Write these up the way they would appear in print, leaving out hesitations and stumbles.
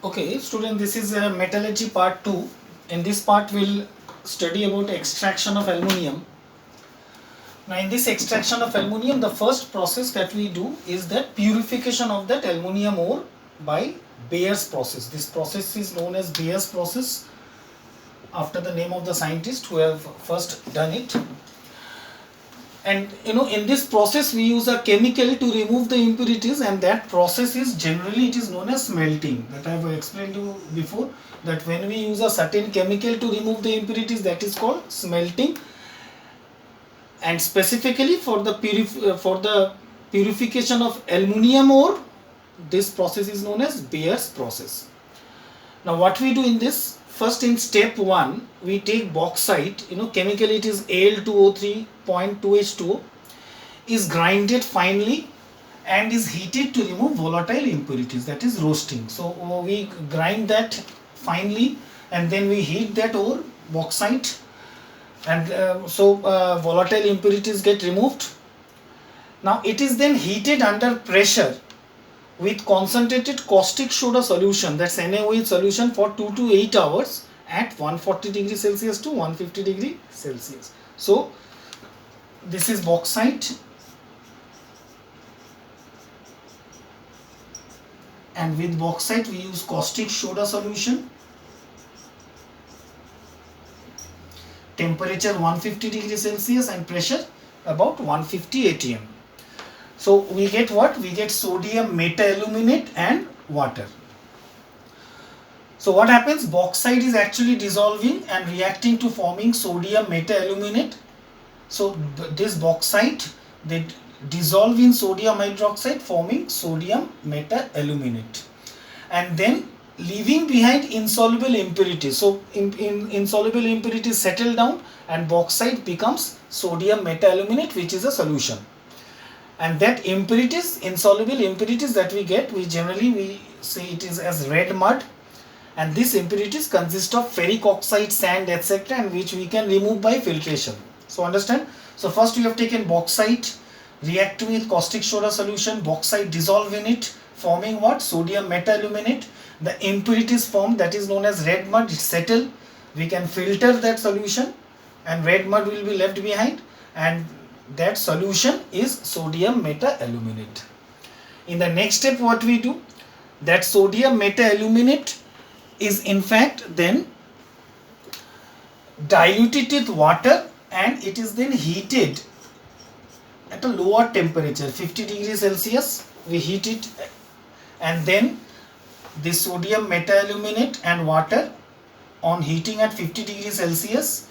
Okay, student, this is metallurgy part 2. In this part, we'll study about extraction of aluminium. Now, in this extraction of aluminium, the first process that we do is that purification of that aluminium ore by Bayer's process. This process is known as Bayer's process after the name of the scientist who have first done it. And in this process we use a chemical to remove the impurities, and that process is generally it is known as smelting. That I have explained to you before, that when we use a certain chemical to remove the impurities, that is called smelting. And specifically for the purification of aluminium ore, this process is known as Bayer's process. Now what we do in this, first in step 1 we take bauxite, chemically it is Al2O3.2H2O, is grinded finely and is heated to remove volatile impurities, that is roasting. So we grind that finely and then we heat that ore, bauxite, and volatile impurities get removed. Now it is then heated under pressure with concentrated caustic soda solution, that's NaOH solution, for 2 to 8 hours at 140 degrees Celsius to 150 degrees Celsius. So this is bauxite, and with bauxite we use caustic soda solution, temperature 150 degrees Celsius and pressure about 150 atm. So we get what? We get sodium meta-aluminate and water. So what happens? Bauxite is actually dissolving and reacting to forming sodium meta-aluminate. So this bauxite, they dissolve in sodium hydroxide forming sodium meta-aluminate, and then leaving behind insoluble impurities. So insoluble impurities settle down and bauxite becomes sodium meta-aluminate, which is a solution. And that impurities, insoluble impurities that we get, we say it is as red mud, and these impurities consist of ferric oxide, sand, etc., and which we can remove by filtration. So understand? So first we have taken bauxite, react with caustic soda solution, bauxite dissolve in it, forming what? Sodium meta-aluminate. The impurities formed, that is known as red mud, settle. We can filter that solution and red mud will be left behind, and that solution is sodium meta-aluminate. In the next step what we do, that sodium meta-aluminate is in fact then diluted with water, and it is then heated at a lower temperature, 50 degrees Celsius. We heat it, and then the sodium meta-aluminate and water, on heating at 50 degrees Celsius,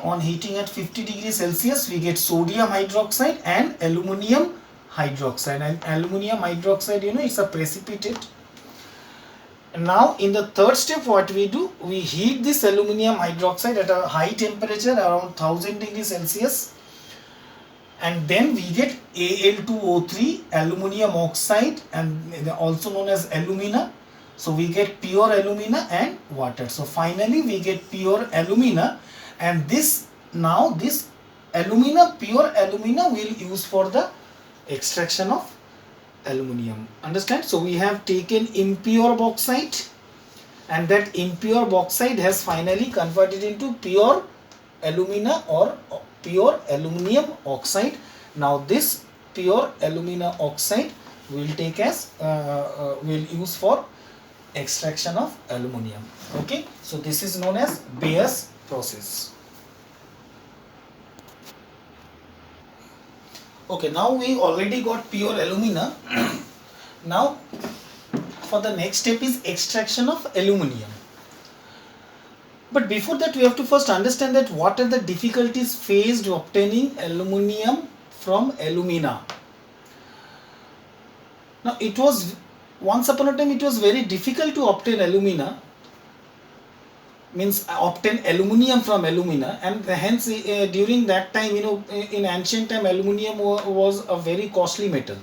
on heating at 50 degrees Celsius, we get sodium hydroxide and aluminium hydroxide. And aluminium hydroxide, it's a precipitate. And now in the third step what we do, we heat this aluminium hydroxide at a high temperature around 1000 degrees Celsius, and then we get Al2O3, aluminium oxide, and also known as alumina. So we get pure alumina and water. So finally we get pure alumina, and this alumina, pure alumina, we'll use for the extraction of aluminium. Understand? So we have taken impure bauxite, and that impure bauxite has finally converted into pure alumina or pure aluminium oxide. Now this pure alumina oxide will take as will use for extraction of aluminium. Okay, so this is known as Bayer's process. Okay, now we already got pure alumina. Now for the next step is extraction of aluminium. But before that we have to first understand that what are the difficulties faced obtaining aluminium from alumina. Now it was, once upon a time it was very difficult to obtain alumina, means obtain aluminium from alumina, and hence during that time, in ancient time, aluminium was a very costly metal.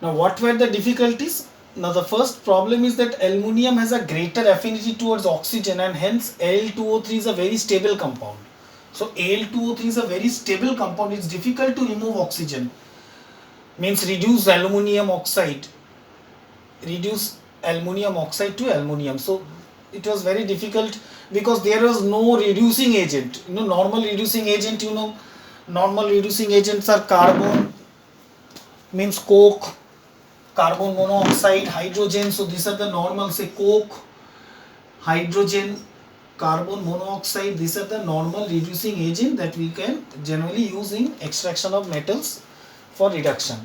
Now what were the difficulties? Now the first problem is that aluminium has a greater affinity towards oxygen, and hence Al2O3 is a very stable compound. So Al2O3 is a very stable compound. It's difficult to remove oxygen. Means reduce aluminium oxide, reduce aluminum oxide to aluminum. So it was very difficult because there was no reducing agent. Normal reducing agent, normal reducing agents are carbon, means coke, carbon monoxide, hydrogen. So these are the normal, say coke, hydrogen, carbon monoxide. These are the normal reducing agent that we can generally use in extraction of metals for reduction.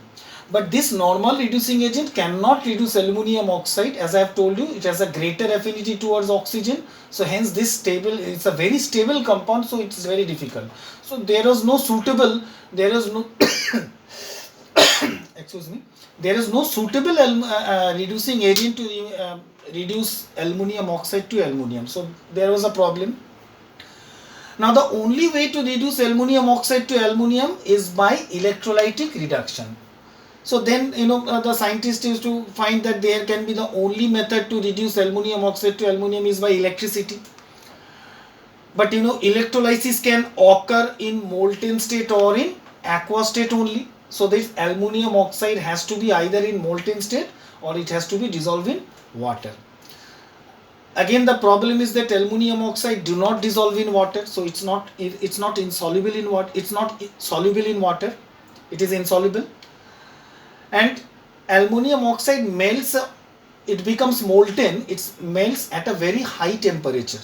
But this normal reducing agent cannot reduce aluminum oxide. As I have told you, it has a greater affinity towards oxygen. So hence this stable, it's a very stable compound, so it's very difficult. So there is no suitable, there is no excuse me, there is no suitable reducing agent to reduce aluminum oxide to aluminum. So there was a problem. Now the only way to reduce aluminum oxide to aluminum is by electrolytic reduction. So then the scientists used to find that there can be the only method to reduce aluminum oxide to aluminum is by electricity. But electrolysis can occur in molten state or in aqueous state only. So this aluminum oxide has to be either in molten state or it has to be dissolved in water. Again, the problem is that aluminum oxide do not dissolve in water, so it's not insoluble in water. It's not soluble in water. It is insoluble. And aluminum oxide melts, it becomes molten, it melts at a very high temperature,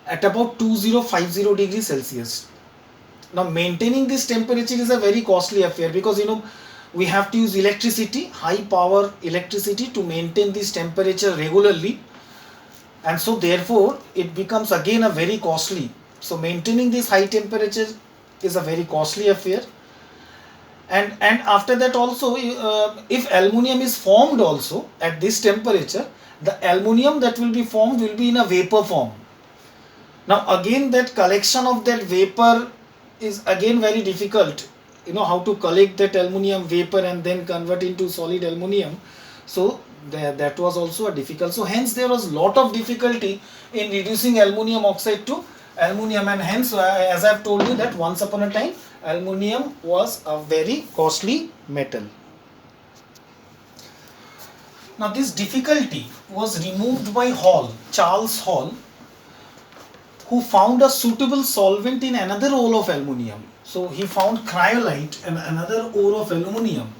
at about 2050 degrees Celsius. Now maintaining this temperature is a very costly affair because we have to use electricity, high power electricity, to maintain this temperature regularly, and so therefore it becomes again a very costly. So maintaining this high temperature is a very costly affair. And after that also, if aluminum is formed also at this temperature, the aluminum that will be formed will be in a vapor form. Now again, that collection of that vapor is again very difficult. How to collect that aluminum vapor and then convert into solid aluminum. So that was also a difficult. So hence there was lot of difficulty in reducing aluminum oxide to aluminum, and hence as I have told you that once upon a time aluminum was a very costly metal. Now this difficulty was removed by Charles Hall, who found a suitable solvent in another ore of aluminum. So he found cryolite and another ore of aluminum.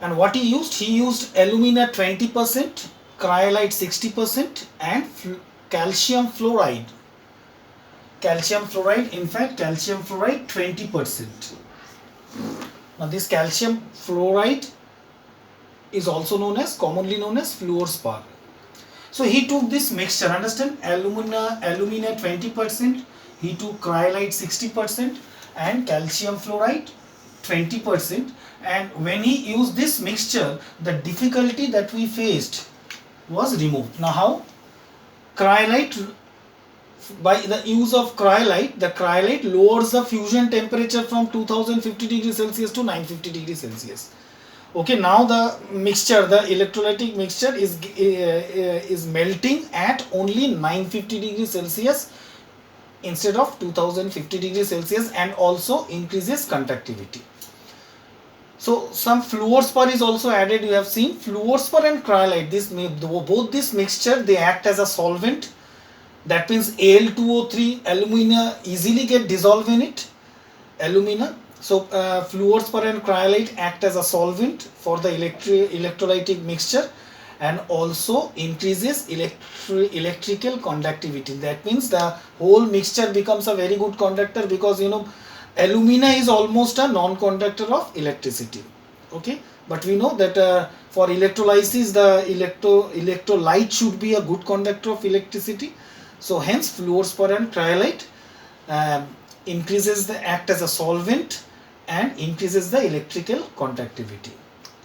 And what he used? He used alumina 20%, cryolite 60%, and calcium fluoride. Calcium fluoride 20%. Now this calcium fluoride is also commonly known as fluorspar. So he took this mixture, understand, alumina 20%, he took cryolite 60% and calcium fluoride 20%, and when he used this mixture, the difficulty that we faced was removed. Now how? Cryolite, by the use of cryolite, the cryolite lowers the fusion temperature from 2050 degrees Celsius to 950 degrees Celsius. Okay, now the mixture, the electrolytic mixture is melting at only 950 degrees Celsius instead of 2050 degrees Celsius, and also increases conductivity. So some fluorspar is also added. You have seen fluorspar and cryolite, both this mixture, they act as a solvent. That means Al2O3, alumina easily get dissolved in it, alumina. So fluorspar and cryolite act as a solvent for the electrolytic mixture, and also increases electrical conductivity. That means the whole mixture becomes a very good conductor, because alumina is almost a non-conductor of electricity. Okay, but we know that for electrolysis the electrolyte should be a good conductor of electricity. So hence fluorspar and cryolite increases the act as a solvent and increases the electrical conductivity.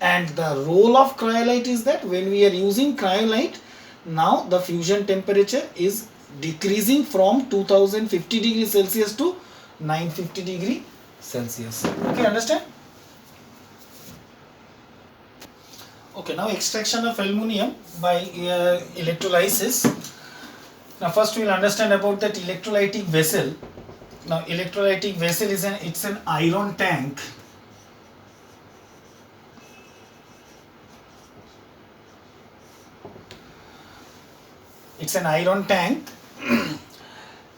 And the role of cryolite is that when we are using cryolite, now the fusion temperature is decreasing from 2050 degrees Celsius to 950 degrees Celsius. Okay, understand? Okay, now extraction of aluminum by electrolysis. Now first we will understand about that electrolytic vessel. Now electrolytic vessel is an iron tank. It's an iron tank.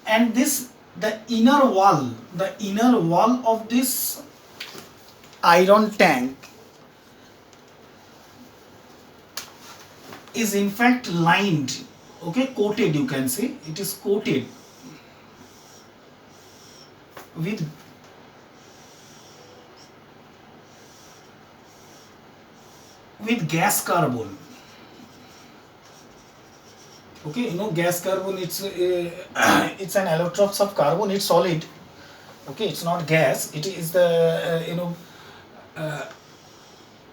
And this, the inner wall of this iron tank is in fact lined, okay, coated, you can say. It is coated with gas carbon. Okay, you know gas carbon, it's it's an allotropes of carbon, it's solid. Okay, it's not gas, it is the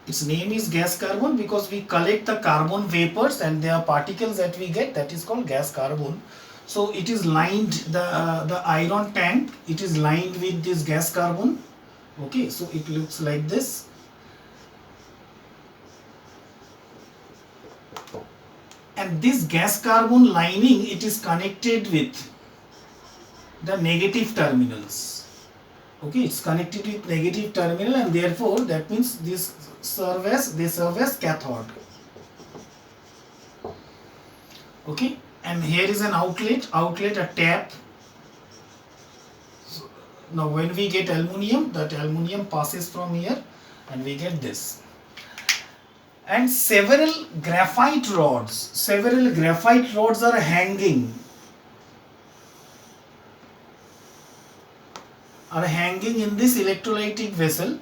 its name is gas carbon because we collect the carbon vapors and there are particles that we get, that is called gas carbon. So it is lined, the iron tank, it is lined with this gas carbon. Okay, so it looks like this. And this gas carbon lining, it is connected with the negative terminals. Okay, it's connected with negative terminal, and therefore that means they serve as cathode. Okay, and here is an outlet, a tap. So now when we get aluminium, that aluminium passes from here and we get this. And several graphite rods are hanging in this electrolytic vessel,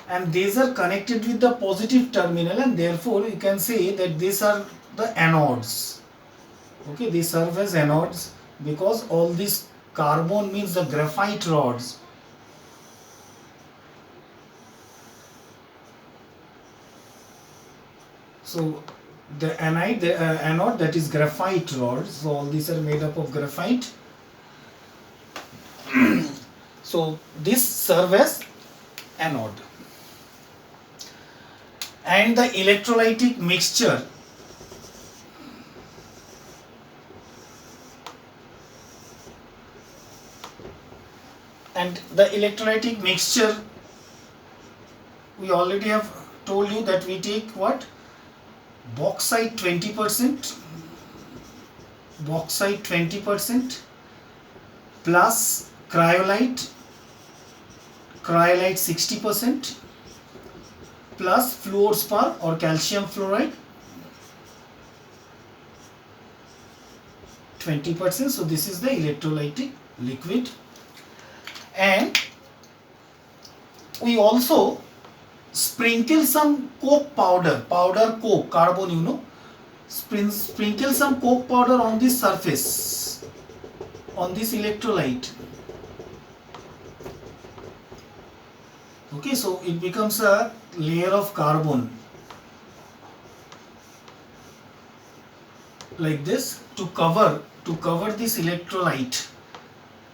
and these are connected with the positive terminal, and therefore you can say that these are the anodes. Okay, they serve as anodes because all this carbon means the graphite rods. So the anode, that is graphite rods. So all these are made up of graphite. So this serve as anode. And the electrolytic mixture, we already have told you that we take what? Bauxite 20%, plus cryolite 60%, plus fluorspar or calcium fluoride 20%. So this is the electrolytic liquid. And we also sprinkle some coke powder, coke, carbon, you know, sprinkle some coke powder on this surface, on this electrolyte. Okay, so it becomes a layer of carbon like this to cover this electrolyte.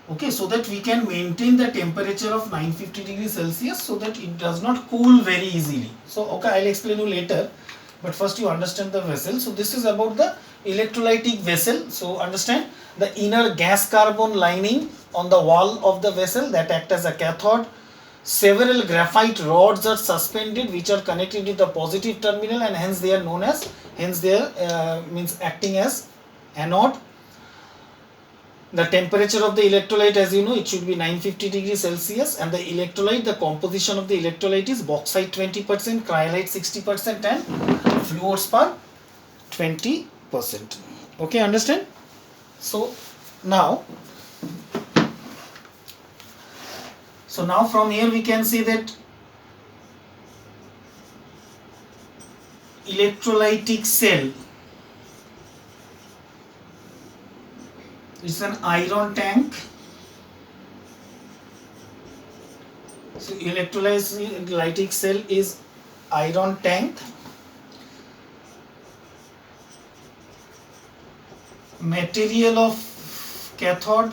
Okay, so that we can maintain the temperature of 950 degrees Celsius so that it does not cool very easily. So okay, I'll explain you later, but first you understand the vessel. So this is about the electrolytic vessel. So understand the inner gas carbon lining on the wall of the vessel that act as a cathode. Several graphite rods are suspended which are connected with the positive terminal, and hence they are known as, means acting as anode. The temperature of the electrolyte, as you know, it should be 950 degrees Celsius, and the electrolyte, the composition of the electrolyte is bauxite 20%, cryolite 60% and fluorspar 20%. Okay, understand? So now from here we can see that electrolytic cell, it's an iron tank. So electrolytic cell is iron tank. Material of cathode,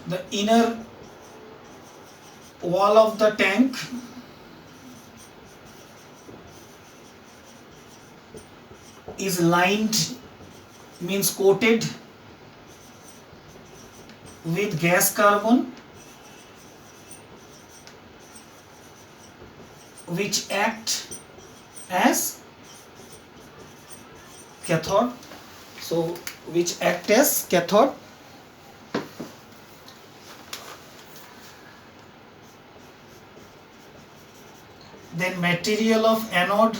the inner wall of the tank is lined, means coated with gas carbon, which act as cathode, so which act as cathode. Then material of anode,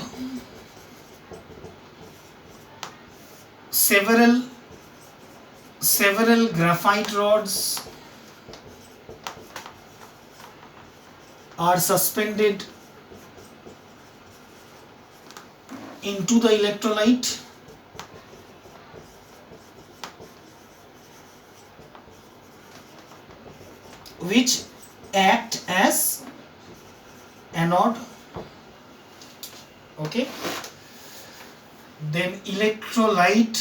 several graphite rods are suspended into the electrolyte. Which act as anode. Okay. Then electrolyte,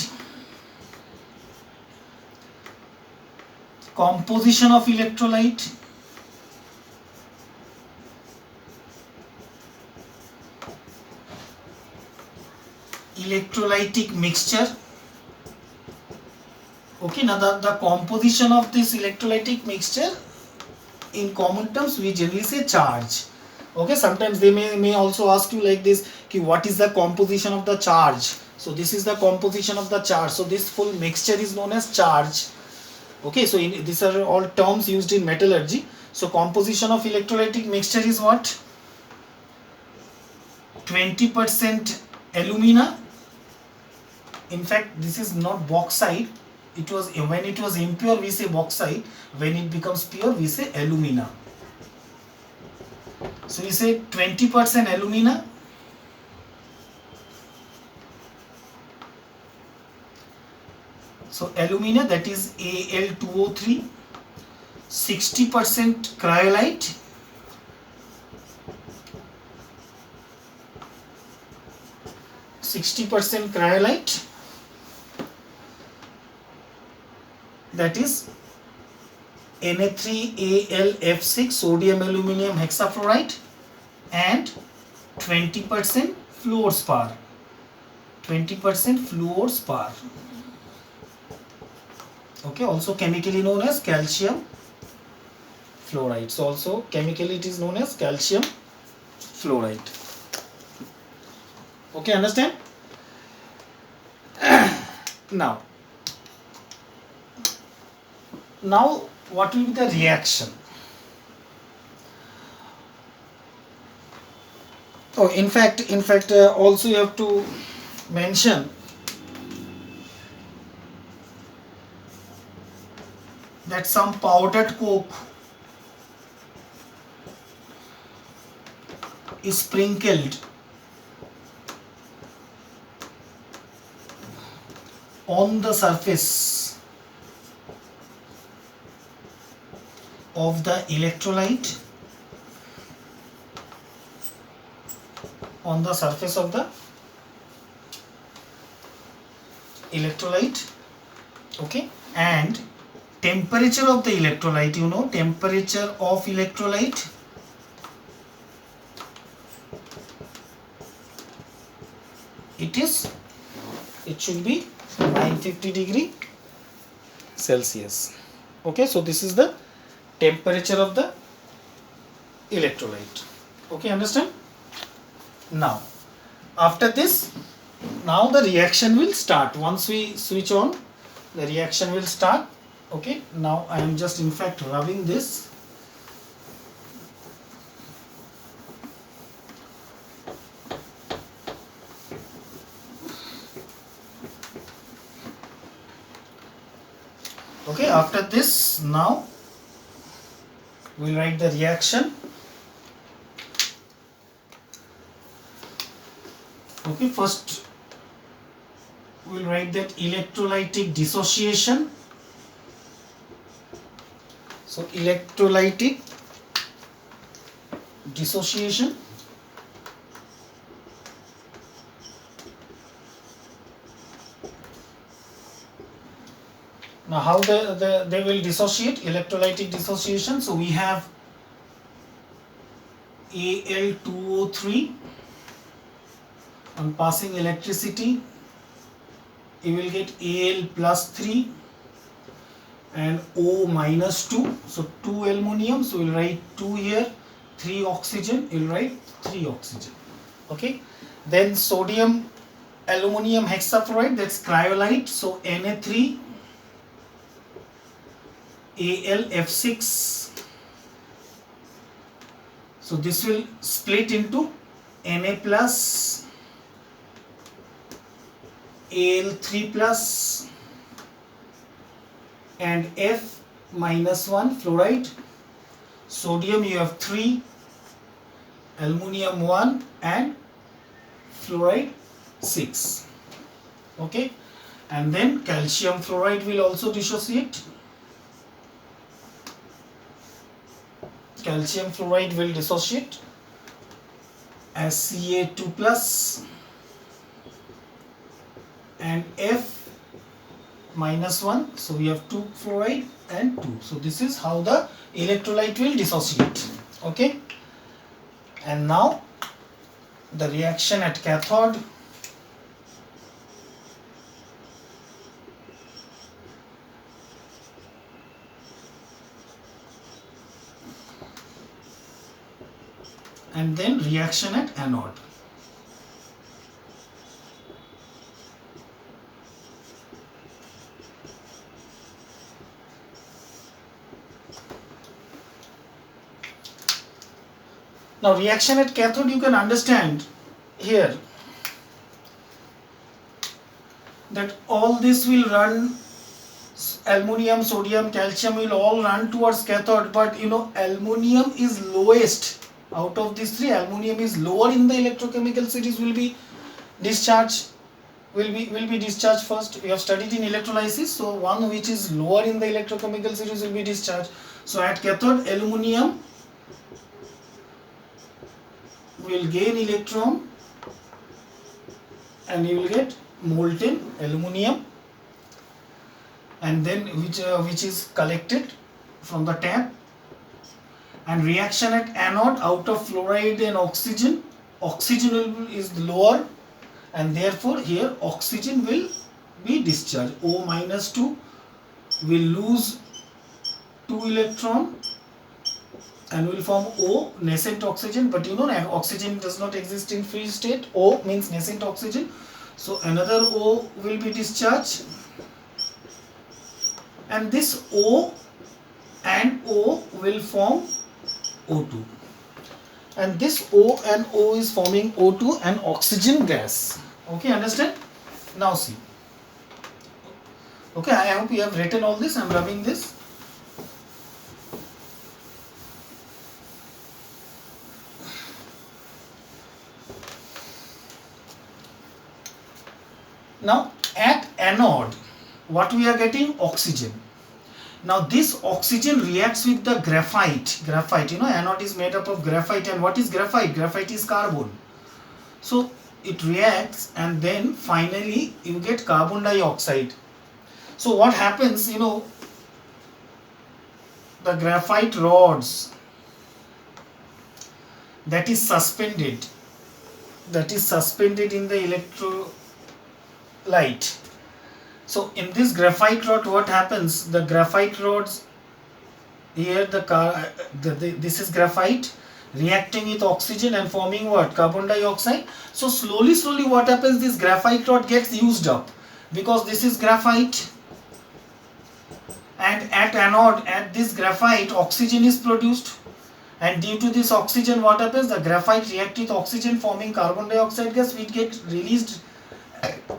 composition of electrolyte. Electrolytic mixture. Okay, now the composition of this electrolytic mixture, in common terms we generally say charge. Okay, sometimes they may also ask you like this, ki what is the composition of the charge? So this is the composition of the charge. So this full mixture is known as charge. Okay, so these are all terms used in metallurgy. So composition of electrolytic mixture is what? 20% alumina. In fact, this is not bauxite. It was, when it was impure we say bauxite. When it becomes pure we say alumina. So we say 20% alumina. So alumina, that is Al2O3. 60% cryolite. That is Na3AlF6, sodium aluminum hexafluoride, and 20% fluorspar. 20% fluorspar. Okay, also chemically known as calcium fluoride. So also chemically it is known as calcium fluoride. Okay, understand? Now what will be the reaction? Oh, in fact, also you have to mention that some powdered coke is sprinkled on the surface of the electrolyte, on the surface of the electrolyte. Okay, and temperature of the electrolyte, you know, temperature of electrolyte it should be 950 degree Celsius. Okay, so this is the temperature of the electrolyte. Okay, understand? Now after this, now the reaction will start. Once we switch on, the reaction will start. Okay, now I am just in fact rubbing this. Okay, after this, now we'll write the reaction. Okay, first we'll write that electrolytic dissociation. So electrolytic dissociation. Now how they will dissociate? Electrolytic dissociation. So we have Al2O3, on passing electricity you will get Al plus 3 and O minus 2. So 2 aluminum, so we'll write 2 here, 3 oxygen, you'll write 3 oxygen. Okay, then sodium aluminum hexafluoride, that's cryolite. So Na3 AlF6. So this will split into Na plus Al3 plus and F minus 1 fluoride. Sodium you have 3, aluminum 1 and fluoride 6. Okay, and then calcium fluoride will also dissociate. Calcium fluoride will dissociate as Ca2 plus and F minus 1. So we have 2 fluoride and 2. So this is how the electrolyte will dissociate. Okay, and now the reaction at cathode. And then reaction at anode. Now reaction at cathode, you can understand here that all this will run, aluminum, sodium, calcium will all run towards cathode, but you know aluminum is lowest out of these three. Aluminum is lower in the electrochemical series, will be discharged, will be discharged first. We have studied in electrolysis, so one which is lower in the electrochemical series will be discharged. So at cathode, aluminum will gain electron and you will get molten aluminum, and then which is collected from the tap. And reaction at anode, out of fluoride and oxygen, is lower, and therefore here oxygen will be discharged. O minus 2 will lose 2 electron and will form O, nascent oxygen, but you know oxygen does not exist in free state. O means nascent oxygen, so another O will be discharged, and this O and O will form O2, and this O and O is forming O2 and oxygen gas. Okay, understand? Now see. Okay, I hope you have written all this. I am rubbing this. Now at anode, what we are getting? Oxygen. Now this oxygen reacts with the graphite. Graphite, you know, anode is made up of graphite, and what is graphite? Graphite is carbon. So it reacts, and then finally you get carbon dioxide. So what happens, you know, the graphite rods that is suspended in the electrolyte. So in this graphite rod, what happens? The graphite rods here, this is graphite reacting with oxygen and forming what? Carbon dioxide. So slowly what happens? This graphite rod gets used up, because this is graphite, and at anode, at this graphite, oxygen is produced, and due to this oxygen, what happens? The graphite reacts with oxygen forming carbon dioxide gas, which gets released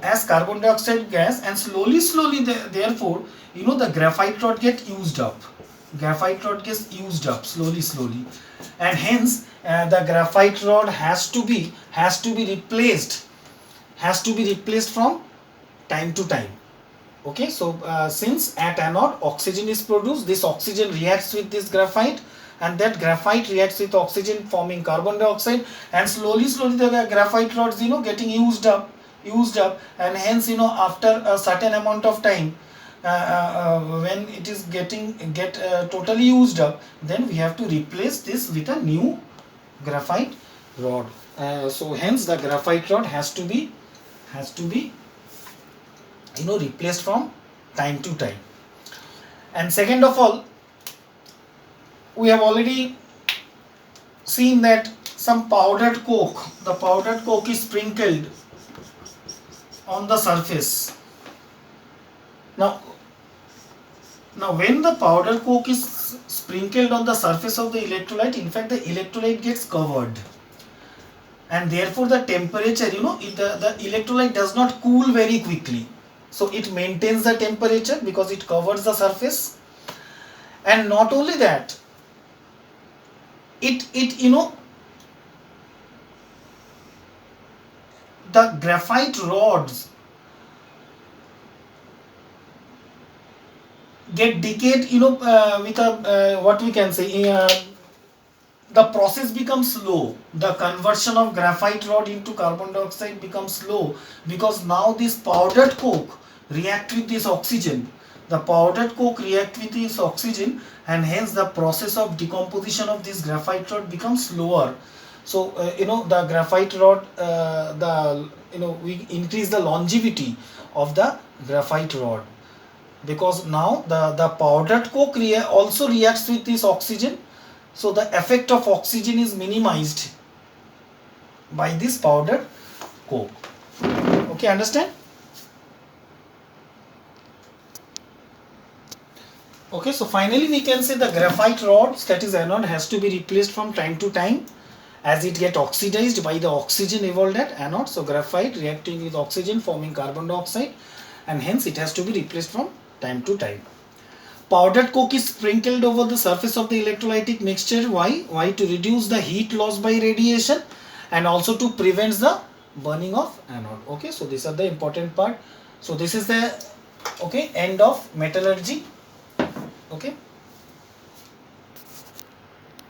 as carbon dioxide gas, and slowly therefore, you know, the graphite rod gets used up. Graphite rod gets used up slowly, and hence the graphite rod has to be replaced from time to time. Okay, so since at anode oxygen is produced, this oxygen reacts with this graphite, and that graphite reacts with oxygen forming carbon dioxide, and slowly the graphite rods, you know, getting used up, and hence, you know, after a certain amount of time, when it is totally used up, then we have to replace this with a new graphite rod. So hence the graphite rod has to be you know, replaced from time to time. And second of all, we have already seen that some powdered coke, the powdered coke is sprinkled on the surface. Now when the powder coke is sprinkled on the surface of the electrolyte, in fact the electrolyte gets covered, and therefore the temperature, the electrolyte does not cool very quickly, so it maintains the temperature because it covers the surface. And not only that, it the graphite rods get decayed, with a what we can say, the process becomes slow. The conversion of graphite rod into carbon dioxide becomes slow because now this powdered coke react with this oxygen. The powdered coke react with this oxygen, and hence the process of decomposition of this graphite rod becomes slower. So the graphite rod, we increase the longevity of the graphite rod, because now the powdered coke also reacts with this oxygen, so the effect of oxygen is minimized by this powdered coke. Okay, understand? Okay, so finally we can say the graphite rods, that is anode, has to be replaced from time to time as it get oxidized by the oxygen evolved at anode. So graphite reacting with oxygen forming carbon dioxide, and hence it has to be replaced from time to time. Powdered coke is sprinkled over the surface of the electrolytic mixture. Why? Why? To reduce the heat loss by radiation and also to prevent the burning of anode. Okay, so these are the important part. So this is the end of metallurgy. Okay.